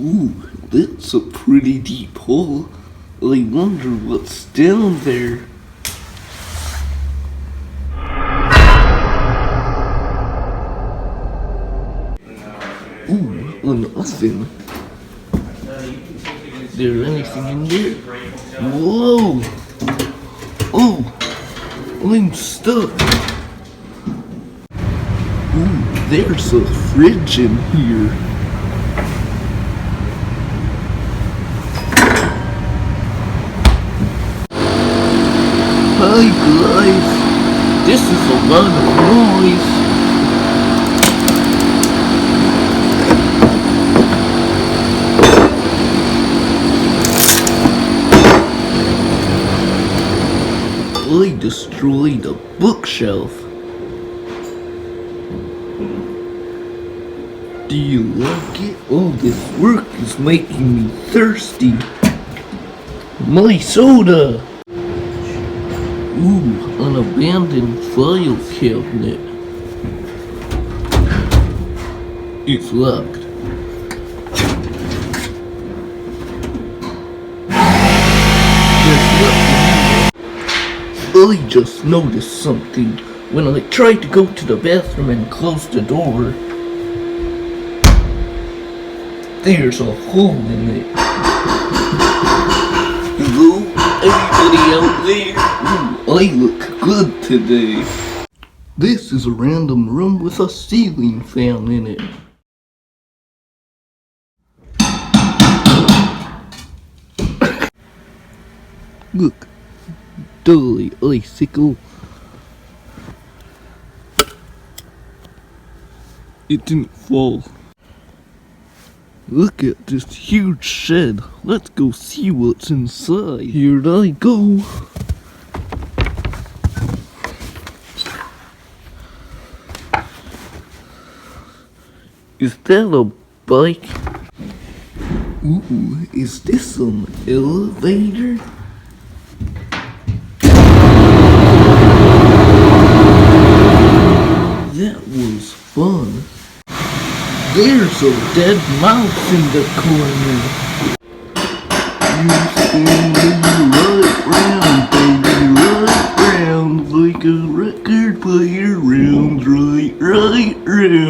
Ooh, that's a pretty deep hole. I wonder what's down there. Ooh, nothing. Is there anything in there? Whoa! Oh, I'm stuck. Ooh, there's a fridge in here. Hi guys, this is a lot of noise. I destroyed a bookshelf. Do you like it? Oh, this work is making me thirsty. My soda! Ooh, an abandoned file cabinet. It's locked. There's nothing in there. I just noticed something when I tried to go to the bathroom and close the door. There's a hole in it. Hello, anybody out there? Ooh, I look good today. This is a random room with a ceiling fan in it. Look, dolly icicle. It didn't fall. Look at this huge shed. Let's go see what's inside. Here I go. Is that a bike? Ooh, is this an elevator? That was fun. There's a dead mouse in the corner. You spin me right round, baby, right round, like a record player round, right round.